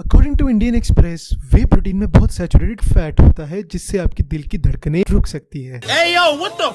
According to Indian Express, whey protein में बहुत saturated fat होता है जिससे आपकी दिल की धड़कनें रुक सकती है। Hey yo, what the?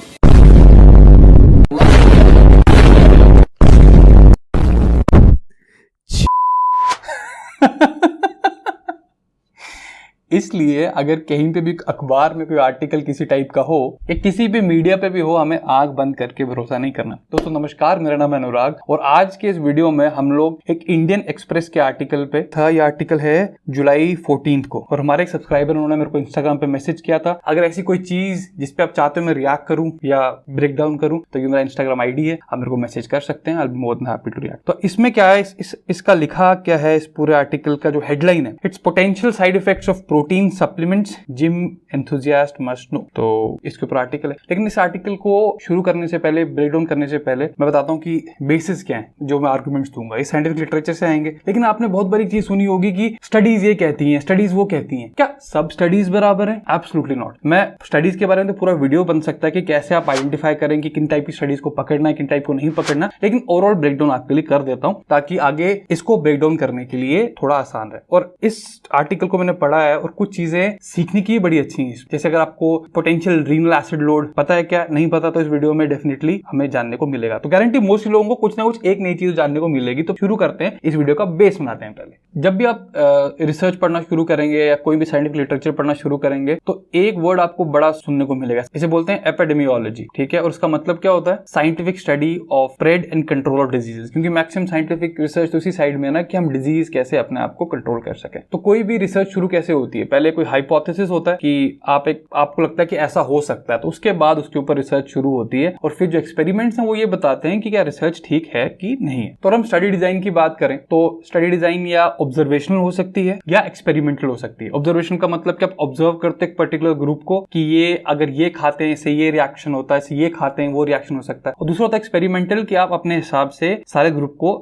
इसलिए अगर कहीं पे भी अखबार में कोई आर्टिकल किसी टाइप का हो या किसी भी मीडिया पे भी हो, हमें आंख बंद करके भरोसा नहीं करना। दोस्तों नमस्कार, मेरा नाम है अनुराग और आज के इस वीडियो में हम लोग एक इंडियन एक्सप्रेस के आर्टिकल पे था। ये आर्टिकल है जुलाई 14 को और हमारे एक सब्सक्राइबर उन्होंने मेरे को इंस्टाग्राम पे मैसेज किया था। अगर ऐसी कोई चीज जिसपे आप चाहते हो मैं रिएक्ट करूं या ब्रेक डाउन करूं तो ये मेरा इंस्टाग्राम आईडी है, आप मेरे को मैसेज कर सकते हैं। I will be more than happy to react. तो इसमें क्या है, इसका लिखा क्या है, इस पूरे आर्टिकल का जो हेडलाइन है, it's potential side effects of protein supplements gym enthusiast must know. तो इसके ऊपर आर्टिकल है, लेकिन इस आर्टिकल को शुरू करने से पहले, ब्रेक डाउन करने से पहले मैं बताता हूँ कि बेसिस क्या है जो मैं आर्गुमेंट्स दूंगा। ये साइंटिफिक लिटरेचर से आएंगे, लेकिन आपने बहुत बड़ी चीज सुनी होगी कि स्टडीज ये कहती हैं, स्टडीज वो कहती हैं। क्या सब स्टडीज बराबर है? Absolutely not. मैं स्टडीज के बारे में तो पूरा वीडियो बन सकता है कि कैसे आप आइडेंटिफाई करें कि किन टाइप की स्टडीज को पकड़ना है, किन टाइप को नहीं पकड़ना, लेकिन ओवरऑल ब्रेक डाउन आपके लिए कर देता हूं ताकि आगे इसको ब्रेक डाउन करने के लिए थोड़ा आसान रहे। और इस आर्टिकल को मैंने पढ़ा है और कुछ चीजें सीखने की बड़ी अच्छी है। जैसे अगर आपको पोटेंशियल रीनल एसिड लोड पता है, क्या नहीं पता, तो इस वीडियो में डेफिनेटली हमें जानने को मिलेगा। तो गारंटी मोस्टली लोगों को कुछ ना कुछ एक नई चीज जानने को मिलेगी। तो शुरू करते हैं, इस वीडियो का बेस बनाते हैं। पहले जब भी आप रिसर्च पढ़ना शुरू करेंगे या कोई भी साइंटिफिक लिटरेचर पढ़ना शुरू करेंगे तो एक वर्ड आपको बड़ा सुनने को मिलेगा, इसे बोलते हैं एपिडेमियोलॉजी। ठीक है, और उसका मतलब क्या होता है? Scientific study of spread and control of diseases. क्योंकि मैक्सिमम साइंटिफिक रिसर्च तो उसी साइड में है ना कि हम डिजीज कैसे अपने आप को कंट्रोल कर सकें। तो कोई भी रिसर्च शुरू कैसे होती है? पहले कोई हाइपोथेसिस होता है कि आपको लगता है कि ऐसा हो सकता है, तो उसके बाद उसके ऊपर रिसर्च शुरू होती है और फिर जो एक्सपेरिमेंट्स हैं वो ये बताते हैं कि क्या रिसर्च ठीक है कि नहीं है। तो हम स्टडी डिजाइन की बात करें तो स्टडी डिजाइन या ऑब्जर्वेशनल हो सकती है या एक्सपेरिमेंटल हो सकती है। ऑब्जर्वेशन का मतलब कि आप ऑब्जर्व करते हैं एक पर्टिकुलर ग्रुप को कि ये अगर ये खाते हैं इससे ये रिएक्शन होता है, इससे ये खाते हैं वो रिएक्शन हो सकता है। और दूसरा होता है एक्सपेरिमेंटल कि आप अपने हिसाब से सारे ग्रुप को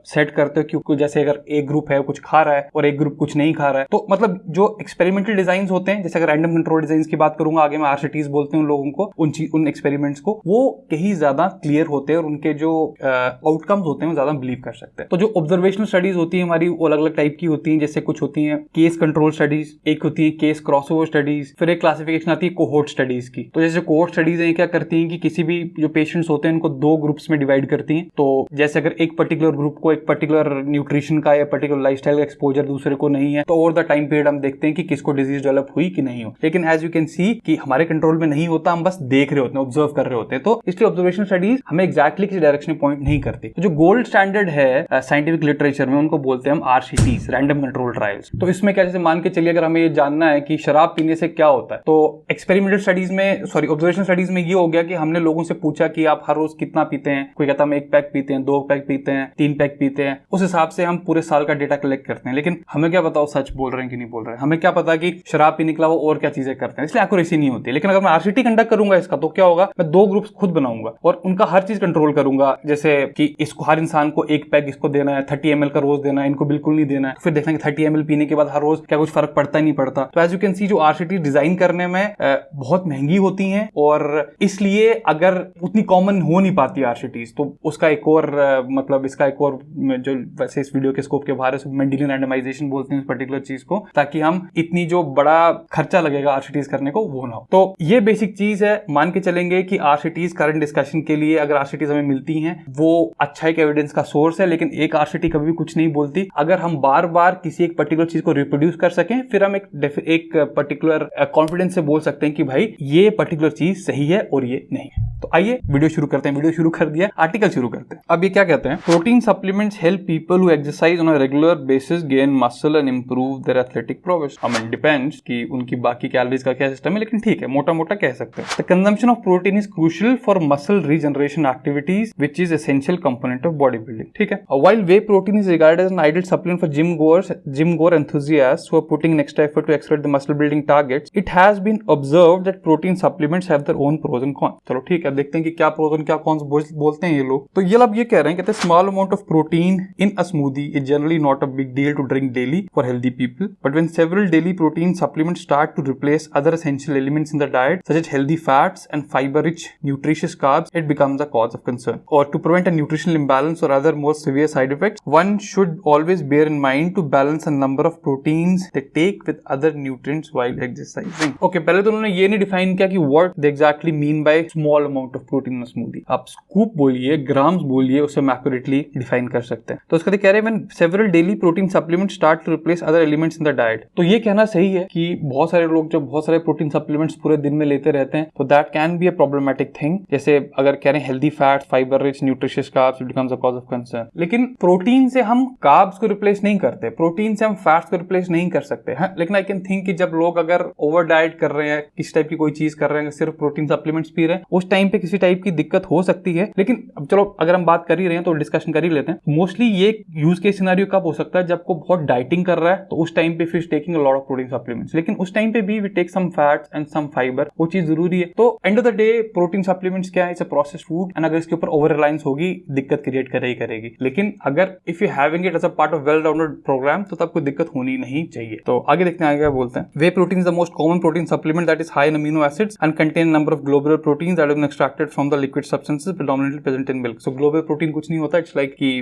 सेट करते हो कि जैसे अगर एक ग्रुप है कुछ खा रहा है और एक ग्रुप कुछ नहीं खा रहा है। तो मतलब जो एक्सपेरिमेंटल डिजाइन होते हैं, जैसे अगर रैंडम कंट्रोल डिजाइन की बात करूंगा आगे, मैं आरसीटीज बोलते हैं उन लोगों को, उन एक्सपेरिमेंट्स को, वो कहीं ज्यादा क्लियर होते हैं और उनके जो आउटकम्स होते हैं वो ज्यादा बिलीव कर सकते हैं। तो जो ऑब्जर्वेशनल स्टडीज होती है हमारी वो अलग अलग टाइप की होती हैं। जैसे कुछ होती हैं केस कंट्रोल स्टडीज, एक होती है केस क्रॉसओवर स्टडीज, फिर एक क्लासिफिकेशन आती है कोहोर्ट स्टडीज की। तो जैसे कोहोर्ट स्टडीज है क्या करती हैं कि किसी भी जो पेशेंट्स होते हैं उनको दो ग्रुप्स में डिवाइड करती हैं। तो जैसे अगर एक पर्टिकुलर ग्रुप को एक पर्टिकुलर न्यूट्रिशन का या पर्टिकुलर लाइफस्टाइल का एक्सपोजर दूसरे को नहीं है, तो ओवर द टाइम पीरियड हम देखते हैं कि किसको डिजीज डेवलप हुई कि नहीं हो। लेकिन एज यू कैन सी कि हमारे कंट्रोल में नहीं होता, हम बस देख रहे होते हैं, ऑब्जर्व कर रहे होते हैं। तो इसलिए ऑब्जर्वेशनल स्टडीज हमें एग्जैक्टली किसी डायरेक्शन में पॉइंट नहीं करती। तो जो गोल्ड स्टैंडर्ड है साइंटिफिक लिटरेचर में उनको बोलते हैं हम आरसीटीज, रैंडम कंट्रोल ट्रायल्स। तो इसमें क्या, जैसे मान के चलिए अगर हमें ये जानना है कि शराब पीने से क्या होता है, तो एक्सपेरिमेंटल स्टडीज में, सॉरी ऑब्जर्वेशनल स्टडीज में ये हो गया कि हमने लोगों से पूछा कि आप हर रोज कितना पीते हैं। कोई कहता हम 1 पैक पीते हैं, 2 पैक पीते हैं, 3 पैक पीते हैं। उस हिसाब से हम पूरे साल का डेटा कलेक्ट करते हैं। लेकिन हमें क्या पता वो सच बोल रहे हैं कि नहीं बोल रहे हैं? हमें क्या पता कि शराब पीने के अलावा और क्या चीजें करते हैं? इसलिए एक्यूरेसी नहीं होती। लेकिन अगर मैं आरसीटी कंडक्ट करूंगा इसका तो क्या होगा, मैं 2 ग्रुप्स खुद बनाऊंगा और उनका हर चीज कंट्रोल करूंगा। जैसे कि इसको हर इंसान को 1 पैक इसको देना है, 30 ml का रोज देना है, इनको बिल्कुल नहीं देना है। फिर देखना कि 30 ml पीने के बाद हर रोज क्या कुछ फर्क पड़ता ही नहीं पड़ता। तो एज यू कैन सी जो आरसीटी डिजाइन करने में बहुत महंगी होती हैं और इसलिए अगर उतनी कॉमन हो नहीं पाती आरसीटीज, तो उसका एक और मतलब इसका एक और जो वैसे इस वीडियो के स्कोप के बाहर है मेंडेलियन रैंडमाइजेशन बोलते हैं इस पर्टिकुलर चीज को, ताकि हम इतनी जो बड़ा खर्चा लगेगा आरसीटीज करने को वो ना हो। तो ये बेसिक चीज है। मान के चलेंगे कि आरसीटीज करंट डिस्कशन के लिए अगर आरसीटीज हमें मिलती हैं वो अच्छा एक एविडेंस का सोर्स है, लेकिन एक आरसीटी कभी भी कुछ नहीं बोलती। अगर हम बार बार किसी एक पर्टिकुलर चीज को रिप्रोड्यूस कर सकें फिर हम एक पर्टिकुलर कॉन्फिडेंस से बोल सकते हैं कि भाई ये पर्टिकुलर चीज सही है और ये नहीं है। तो आइए वीडियो शुरू करते हैं। वीडियो शुरू कर दिया, आर्टिकल शुरू करते हैं। अब ये क्या कहते हैं, protein supplements help people who exercise on a regular basis gain muscle and improve there athletic progress. I mean depends कि उनकी बाकी कैलोरीज का क्या सिस्टम है, लेकिन ठीक है मोटा मोटा कह सकते हैं। The consumption of protein is crucial for muscle regeneration activities which is essential component of body building. ठीक है, while whey protein is regarded as an ideal supplement for gym goers enthusiasts who are putting an extra effort to accelerate the muscle building targets, it has been observed that protein supplements have their own pros and cons. चलो ठीक है, देखते हैं कि क्या pros और क्या cons बोलते हैं ये लोग। तो ये लोग ये कह रहे हैं, कहते हैं small amount of protein in a smoothie is generally not a big deal to drink daily for healthy people, but when several several daily protein supplements start to replace other essential elements in the diet, such as healthy fats and fiber-rich, nutritious carbs, it becomes a cause of concern. Or to prevent a nutritional imbalance or other more severe side effects, one should always bear in mind to balance a number of proteins they take with other nutrients while exercising. Okay, पहले तो उन्होंने ये नहीं define किया कि what they exactly mean by small amount of protein in a smoothie. आप scoop बोलिए, grams बोलिए, उसे हम accurately define कर सकते हैं. तो उसके कह रहे हैं when several daily protein supplements start to replace other elements in the diet. तो ये कहना सही है कि बहुत सारे लोग जब बहुत सारे प्रोटीन सप्लीमेंट्स पूरे दिन में लेते रहते हैं तो that can be a problematic thing. जैसे अगर कह रहे हैं healthy fat, fibre rich, nutritious carbs, it becomes a cause of concern. लेकिन प्रोटीन से हम कार्ब्स को रिप्लेस नहीं करते, प्रोटीन से हम फैट्स को रिप्लेस नहीं कर सकते हैं. लेकिन आई कैन थिंक कि जब लोग अगर ओवर डाइट कर रहे हैं, किस टाइप की कोई चीज कर रहे हैं, सिर्फ प्रोटीन सप्लीमेंट्स पी रहे हैं, उस टाइम पे किसी टाइप की दिक्कत हो सकती है. लेकिन अब चलो अगर हम बात कर ही रहे हैं तो डिस्कशन कर ही लेते हैं. मोस्टली ये यूज केस सिनेरियो कब हो सकता है, जब को बहुत डाइटिंग कर रहा है तो उस टाइम पे फिर taking a lot of protein supplements. लेकिन उस टाइम पे भी we take some fats and some fibre, वो चीज जरूरी है. तो end of the day protein supplements क्या है, it's a processed food and अगर इसके ऊपर ओवर रिलायंस होगी दिक्कत क्रिएट करेगी. लेकिन अगर if you having it as a part of well rounded programme तो तब कोई दिक्कत होनी नहीं चाहिए. तो आगे देखते हैं आगे क्या बोलते हैं. Whey protein is the most common protein supplement that is high in amino acids and contain number of globular proteins that have been extracted from the liquid substances predominantly present in milk. So globular protein कुछ नहीं होता, it's like कि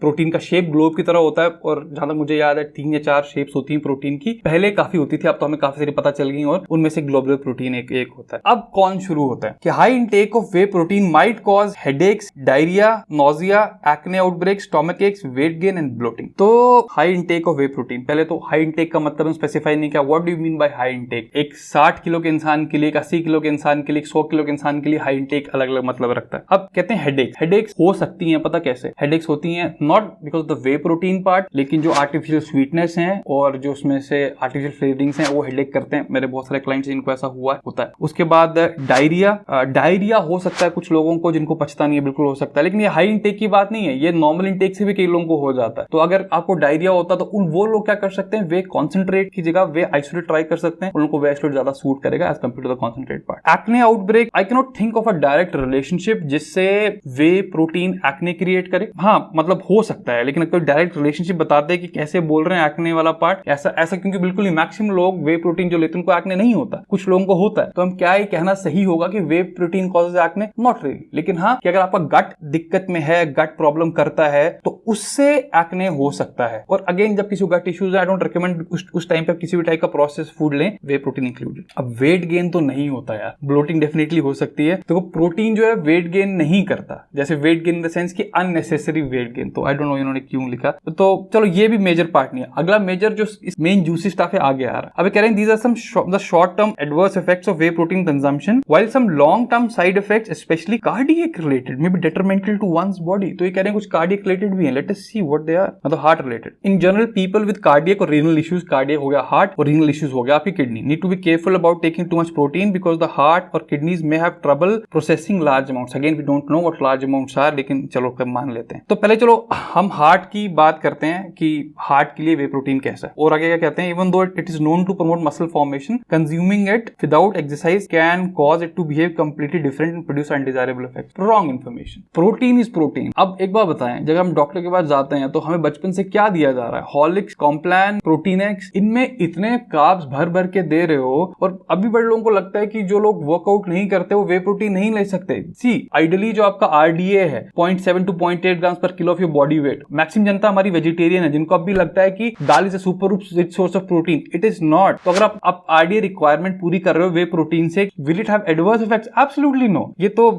protein का shape globe की तरह होता है और जहां तक मुझे याद है 3 या 4 शेप्स होती हैं प्रोटीन की. पहले काफी होती थी, अब तो हमें काफी सारी पता चल गई और उनमें से ग्लोबुलर प्रोटीन एक होता है. अब कौन शुरू होता है कि high intake of whey protein might cause headaches, diarrhoea, nausea, acne outbreak, stomach aches, weight gain and bloating. तो high intake of whey protein, पहले तो हाई इंटेक का मतलब हम स्पेसिफाई नहीं किया. What do you mean by high intake? एक 60 kilo के इंसान के लिए, एक 80 किलो के इंसान के लिए, 100 किलो के इंसान के लिए हाई इंटेक अलग अलग मतलब रखता है. अब कहते हैं हेडेक्स हो सकती हैं, पता कैसे हेडेक्स होती हैं? Not because the way protein part, लेकिन जो आर्टिफिशियल स्वीटनेस है और जो उसमें से आर्टिफिशियल फ्लेवरिंग्स हैं वो हेडेक करते हैं. मेरे बहुत सारे क्लाइंट्स जिनको ऐसा होता है. उसके बाद डायरिया हो सकता है कुछ लोगों को जिनको पचता नहीं है, बिल्कुल हो सकता है. लेकिन ये हाई इंटेक की बात नहीं है, ये नॉर्मल इंटेक से भी कई लोगों को हो जाता है. तो अगर आपको डायरिया होता है तो वो लोग क्या कर सकते हैं, वे कॉन्सेंट्रेट की जगह वे आइसोलेट ट्राई कर सकते हैं. उन लोगों को वे आइसोलेट ज्यादा सूट करेगा as compare to the concentrate part. Acne outbreak, I can not think of a direct relationship जिससे वे प्रोटीन एक्ने क्रिएट करे. हाँ मतलब हो सकता है, लेकिन कोई डायरेक्ट रिलेशनशिप बताते हैं कि कैसे बोल रहे हैं एक्ने वाला पार्ट, ऐसा क्योंकि बिल्कुल ही मैक्सिमम लोग वे प्रोटीन जो लेते हैं उनको एक्ने नहीं होता, कुछ लोगों को होता है. तो हम क्या ही कहना सही होगा कि whey protein causes acne? Not really. लेकिन हाँ कि अगर आपका गट दिक्कत में है, गट प्रॉब्लम करता है तो उससे एक्ने हो सकता है. और अगेन जब किसी को गट इश्यूज है, आई डोंट रिकमेंड उस टाइम पे किसी भी टाइप का प्रोसेस फूड लें, वे प्रोटीन इंक्लूडेड. अब वेट गेन तो नहीं होता यार, ब्लोटिंग डेफिनेटली हो सकती है. तो प्रोटीन जो है वेट गेन नहीं करता, जैसे weight gain in the sense कि अननेसेसरी वेट गेन. तो आई डोंट नो इन्होंने क्यों लिखा. तो चलो ये भी मेजर पार्ट नहीं है. अगला मेजर जो मेन जूसी स्टफ है आगे आ रहा है. अब कह रहे हैं these are some the short term adverse effects of whey protein consumption while some long term side effects especially cardiac related may be detrimental to one's body. तो ये कह रहे हैं कुछ cardiac related भी हैं. Let us see what they are. मतलब heart related. In general people with cardiac or renal issues, cardiac हो गया heart और renal issues हो गया आपकी kidney, need to be careful about taking too much protein because the heart or kidneys may have trouble processing large amounts. Again we don't know what large amounts are, लेकिन चलो कब मान लेते हैं. तो पहले चलो हम हार्ट की बात करते हैं कि हार्ट के लिए वे प्रोटीन कैसा है. और आगे क्या कहते हैं, even though it is known to promote muscle formation, consuming it without exercise can cause it to behave completely different and produce undesirable effect. Wrong information. Protein is protein. अब एक बात बताएं, जब हम डॉक्टर के पास जाते हैं तो हमें बचपन से क्या दिया जा रहा है? हॉर्लिक्स, कॉम्प्लान, प्रोटीन एक्स, इनमें इतने कार्ब्स भर भर के दे रहे हो. और अभी बड़े लोगों को लगता है कि जो लोग वर्कआउट नहीं करते वो वे प्रोटीन नहीं ले सकते. सी आइडियली जो आपका आरडीए है 0.7 to 0.8 ग्राम्स पर kilo of your body weight. Maximum जनता हमारी वेजिटेरियन है जिनको अब भी लगता है कि dal is a super rich source of protein. It is not. तो अगर आप आरडीए रिक्वायरमेंट पूरी कर रहे हो वे प्रोटीन से, will it have adverse effects? Absolutely no. ये तो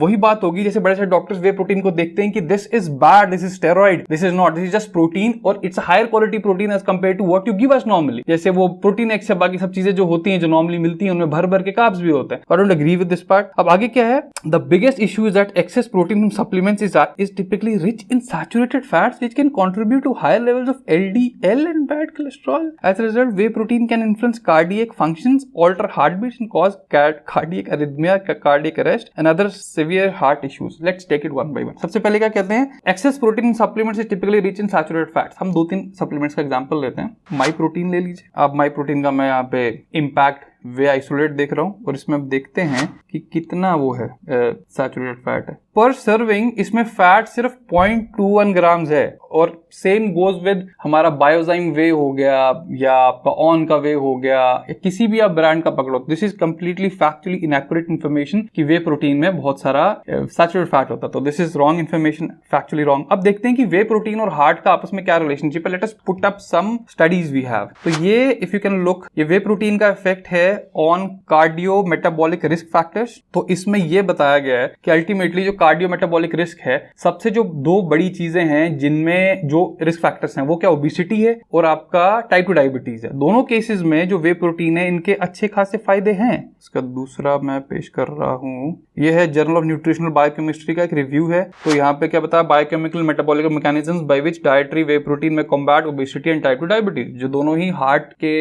वही बात होगी जैसे बड़े सारे डॉक्टर्स वे प्रोटीन को देखते हैं कि this is bad, this is steroid, this is not, this is just protein और it's a higher quality protein as compare to what you give us normally. जैसे वो प्रोटीन एक्स से बाकी सब चीजें जो होती हैं जो नॉर्मली मिलती हैं उनमें भर भर के कार्ब्स भी होते हैं. I don't agree with this part. अब आगे क्या है, the biggest issue is that excess protein from supplements is typically rich in saturated fats which can contribute to higher levels of LDL and bad cholesterol. As a result whey protein can influence cardiac functions, alter heartbeats and cause cardiac arrhythmia, cardiac arrest and other severe heart issues. Let's take it one by one. सबसे पहले क्या कहते हैं, excess protein in supplements is typically rich in saturated fats. हम 2-3 supplements का example लेते हैं. माई protein ले लीजिए आप. माई प्रोटीन का मैं यहाँ पे इम्पैक्ट वे आइसोलेट देख रहा हूँ और इसमें अब देखते हैं कि कितना वो है सैचुरेटेड फैट है पर सर्विंग। इसमें फैट सिर्फ 0.21 ग्राम्स है और सेम गोज विद हमारा बायोजाइम वे हो गया या आपका ऑन का वे हो गया या किसी भी आप ब्रांड का पकड़ो। This is completely factually inaccurate information कि वे प्रोटीन में बहुत सारा सैचुरेटेड फैट होता है। तो this is wrong information, factually wrong. अब देखते हैं कि वे प्रोटीन और हार्ट का आपस में क्या रिलेशनशिप है। Let us put up some studies we have. तो ये इफ यू कैन लुक, ये वे प्रोटीन का इफेक्ट है on cardio metabolic risk factors. तो इसमें यह बताया गया है कि अल्टीमेटली जो कार्डियो मेटाबॉलिक रिस्क है, सबसे जो दो बड़ी चीजें हैं जिनमें जो रिस्क फैक्टर्स हैं वो क्या, ओबेसिटी है और आपका टाइप 2 डायबिटीज है। दोनों केसेस में जो वे प्रोटीन है इनके अच्छे खासे फायदे हैं। इसका दूसरा मैं पेश कर रहा हूं, यह है जर्नल ऑफ न्यूट्रिशनल बायोकेमिस्ट्री का एक रिव्यू है। तो यहाँ पे क्या बताया, biochemical metabolic mechanisms by which dietary whey protein में combat obesity and type 2 diabetes, जो दोनों ही हार्ट के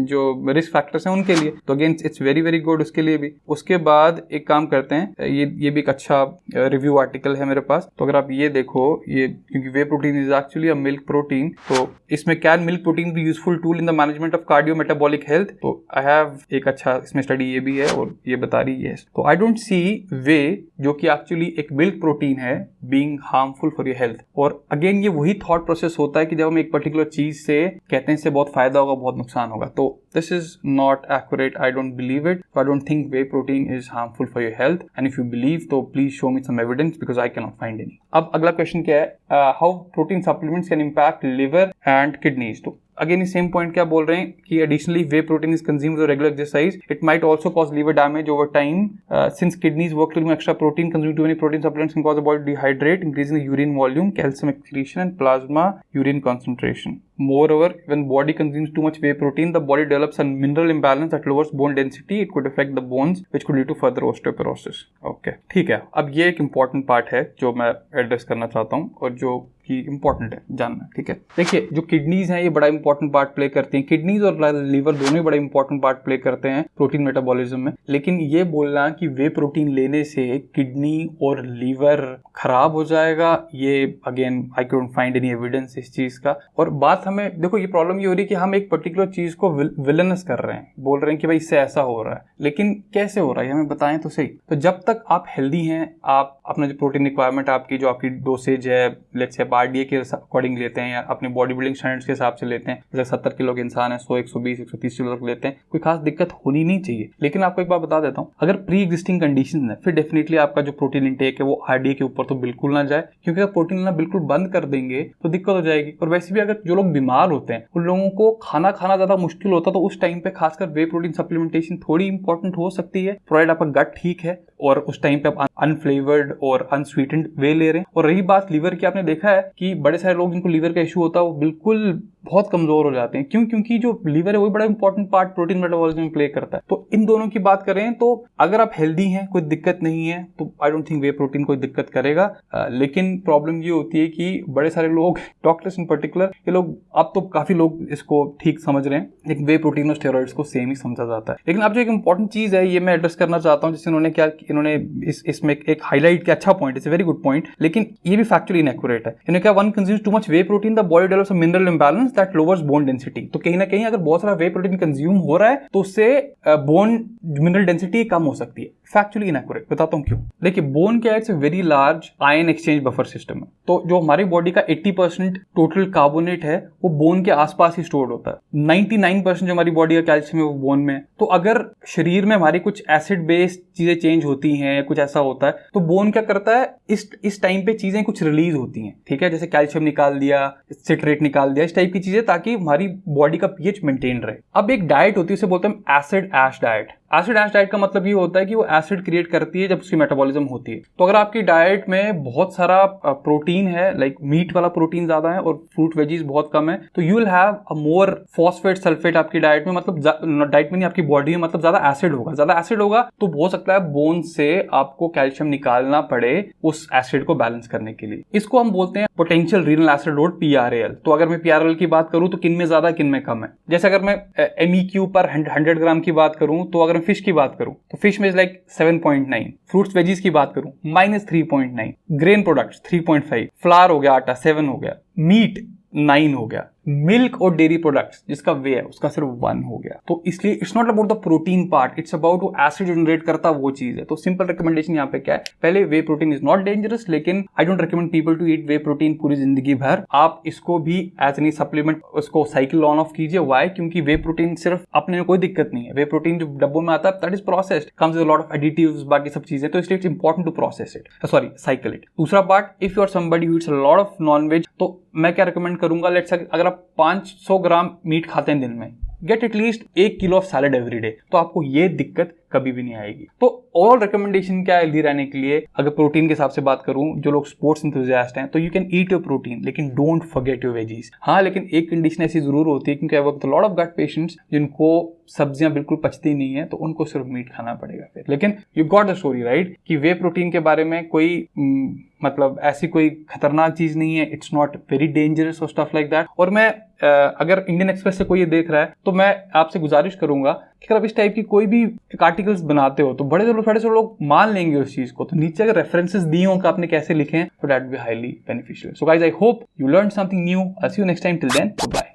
जो रिस्क फैक्टर्स हैं उनके लिए। तो again it's very very good उसके लिए भी। उसके बाद एक काम करते हैं, ये भी एक अच्छा रिव्यू आर्टिकल है मेरे पास। तो अगर आप ये देखो, ये क्योंकि whey protein is actually a milk protein, तो इसमें can milk protein be useful tool in the management of cardio metabolic health. तो आई हैव एक अच्छा इसमें स्टडी ये भी है और ये बता रही है। तो आई डोंट सी वे जो कि एक्चुअली एक मिल्क प्रोटीन है being harmful for your health. और अगेन ये वही थॉट प्रोसेस होता है कि जब हम एक पर्टिकुलर चीज से कहते हैं इससे बहुत फायदा होगा, बहुत नुकसान होगा, तो this is not accurate. I don't believe it. So I don't think whey protein is harmful for your health. And if you believe, तो please show me some evidence because I cannot find any. अब अगला question क्या है, how protein supplements can impact liver and kidneys. तो again इस same point क्या बोल रहे हैं कि additionally whey protein is consumed with regular exercise, it might also cause liver damage over time since kidneys work to remove extra protein consuming too many protein supplements can cause the body dehydrate, increasing the urine volume, calcium excretion and plasma urine concentration. Moreover, when body consumes too much whey protein, the body develops a mineral imbalance that lowers bone density. It could affect the bones, which could lead to further osteoporosis. Okay, ठीक है. अब ये एक important part है जो मैं address करना चाहता हूँ और जो कि इंपॉर्टेंट है जानना. ठीक है, देखिए जो किडनीज हैं ये बड़ा इंपॉर्टेंट पार्ट प्ले करती हैं. किडनीज और लीवर दोनों ही बड़ा इंपॉर्टेंट पार्ट प्ले करते हैं प्रोटीन मेटाबॉलिज्म में. लेकिन ये बोलना कि वे प्रोटीन लेने से किडनी और लीवर खराब हो जाएगा, ये again I don't find any evidence इस चीज का. और बात हमें देखो, ये प्रॉब्लम ये हो रही है कि हम एक पर्टिकुलर चीज को विलनस कर रहे हैं, बोल रहे हैं कि भाई इससे ऐसा हो रहा है, लेकिन कैसे हो रहा है हमें बताएं तो सही. तो जब तक आप हेल्दी हैं, आप अपना जो प्रोटीन रिक्वायरमेंट आपकी जो आपकी डोसेज है, लेट्स से आप आरडीए के अकॉर्डिंग लेते हैं या अपने बॉडी बिल्डिंग स्टैंडर्ड्स के हिसाब से लेते हैं, जैसे 70 किलो के इंसान है 100, 120, 130 किलो तक लेते हैं, कोई खास दिक्कत होनी नहीं चाहिए. लेकिन आपको एक बात बता देता हूं, अगर प्री एग्जिस्टिंग कंडीशन है फिर डेफिनेटली आपका जो प्रोटीन इंटेक है वो आरडीए के ऊपर तो बिल्कुल ना जाए, क्योंकि अगर प्रोटीन लेना बिल्कुल बंद कर देंगे तो दिक्कत हो जाएगी. और वैसे भी अगर जो लोग बीमार होते हैं उन लोगों को खाना ज्यादा मुश्किल होता है, तो उस टाइम पे खासकर वे प्रोटीन सप्लीमेंटेशन थोड़ी इंपॉर्टेंट हो सकती है, प्रोवाइड आपका गट ठीक है और उस टाइम पे आप अनफ्लेवर्ड और अनस्वीटेंड वे ले रहे हैं. और रही बात लीवर की, आपने देखा है कि बड़े सारे लोग जिनको लीवर का इशू होता है वो बिल्कुल बहुत कमजोर हो जाते हैं. क्यों? क्योंकि जो लीवर है वो बड़ा इंपॉर्टेंट पार्ट प्रोटीन मेटाबॉलिज्म में प्ले करता है. तो इन दोनों की बात करें तो अगर आप हेल्दी हैं, कोई दिक्कत नहीं है, तो I don't think way protein कोई दिक्कत करेगा. लेकिन प्रॉब्लम ये होती है कि बड़े सारे लोग, डॉक्टर्स इन पर्टिकुलर, ये लोग, अब तो काफी लोग इसको ठीक समझ रहे हैं, लेकिन वे प्रोटीन और स्टेरॉइड्स को सेम ही समझा जाता है. लेकिन अब जो एक इंपॉर्टेंट चीज है ये मैं एड्रेस करना चाहता हूं, जिससे इन्होंने इसमें एक हाईलाइट किया. अच्छा point, it's a very good point, लेकिन ये भी फैक्चुअली इनएक्यूरेट है. इन्होंने कहा one consumes too much way protein, the body develops a mineral imbalance that lowers bone density. तो कहीं ना कहीं अगर बहुत सारा वे प्रोटीन कंज्यूम हो रहा है तो उससे बोन मिनरल डेंसिटी कम हो सकती है. फैक्चुअली इनएक्यूरेट, बताता हूं क्यों. देखिए बोन क्या है, it's a very large ion exchange buffer system है. तो जो हमारी बॉडी का 80% टोटल कार्बोनेट है वो बोन के आसपास ही स्टोर्ड होता है. 99% जो हमारी बॉडी का कैल्शियम है वो बोन में है. तो अगर शरीर में हमारी कुछ एसिड बेस्ड चीजें चेंज होती हैं, कुछ ऐसा होता है, तो बोन क्या करता है, इस टाइम पे चीजें कुछ रिलीज होती हैं. ठीक है, जैसे कैल्शियम निकाल दिया, सिट्रेट निकाल दिया, इस टाइप की चीजें, ताकि हमारी बॉडी का पीएच मेंटेन रहे. अब एक डाइट होती है, उसे बोलते हैं एसिड ऐश डाइट. एसिड ऐश डाइट का मतलब ये होता है कि वो एसिड क्रिएट करती है जब उसकी मेटाबॉलिज्म होती है. तो अगर आपकी डाइट में बहुत सारा प्रोटीन है, लाइक मीट वाला प्रोटीन ज्यादा है और फ्रूट वेजीज बहुत कम है, तो you will have a more phosphate sulphate आपकी डाइट में, मतलब डाइट में नहीं, आपकी बॉडी में, मतलब ज्यादा एसिड होगा. ज्यादा एसिड होगा तो हो सकता है बोन से आपको कैल्शियम निकालना पड़े उस एसिड को बैलेंस करने के लिए. इसको हम बोलते हैं potential renal acid load, PRAL. तो अगर मैं PRAL की बात करूं तो किन में ज्यादा किन में कम है. जैसे अगर मैं MEQ पर 100 ग्राम की बात करूं, तो अगर फिश की बात करूं तो फिश में लाइक 7.9, फ्रूट्स वेजीज की बात करूं -3.9, ग्रेन प्रोडक्ट्स 3.5, फ्लावर हो गया, आटा 7 हो गया, मीट 9 हो गया. मिल्क और डेयरी प्रोडक्ट्स जिसका वे है उसका सिर्फ 1 हो गया। तो इसलिए it's not about the protein part, it's about वो एसिड जनरेट करता वो चीज है। तो सिंपल रिकमेंडेशन यहाँ पे क्या है, पहले whey protein is not dangerous, लेकिन I don't recommend people to eat whey protein पूरी जिंदगी भर। आप इसको भी एज एनी सप्लीमेंट उसको साइकिल ऑन ऑफ कीजिए। वाई? क्योंकि वे प्रोटीन सिर्फ अपने में कोई दिक्कत नहीं है। वे प्रोटीन जो डब्बों में आता है that is processed, comes with a lot of additives, बाकी सब चीजें, तो इसलिए it's important to process it, sorry cycle it. दूसरा part, if you are somebody who eats a lot of non veg, तो मैं क्या रिकमेंड करूंगा, लेट्स से अगर आप 500 ग्राम मीट खाते हैं दिन में, get at least 1 kilo of salad every day, तो आपको ये दिक्कत कभी भी नहीं आएगी। तो ओवरऑल रिकमेंडेशन क्या है हेल्दी रहने के लिए, अगर प्रोटीन के हिसाब से बात करूं, जो लोग स्पोर्ट्स इंथुजियास्ट हैं, तो you can eat your protein लेकिन डोंट फॉरगेट योर वेजीज। हाँ, लेकिन एक कंडीशन ऐसी जरूर होती है, क्योंकि I work with lot of gut patients जिनको सब्जियां बिल्कुल पचती नहीं है, तो उनको सिर्फ मीट खाना पड़ेगा फिर। लेकिन you got the story right कि वे प्रोटीन के बारे में कोई मतलब ऐसी कोई खतरनाक चीज नहीं है, इट्स नॉट वेरी डेंजरस और स्टफ लाइक दैट। और मैं अगर इंडियन एक्सप्रेस से कोई ये देख रहा है, तो मैं आपसे गुजारिश करूंगा कि अगर आप इस टाइप की कोई भी आर्टिकल्स बनाते हो तो बड़े से लोग मान लेंगे उस चीज को। तो नीचे अगर रेफरेंसेस दिए हो कि आपने कैसे लिखे हैं, तो that be highly beneficial. So guys, I hope you learn something new. I see you next time. Till then, bye.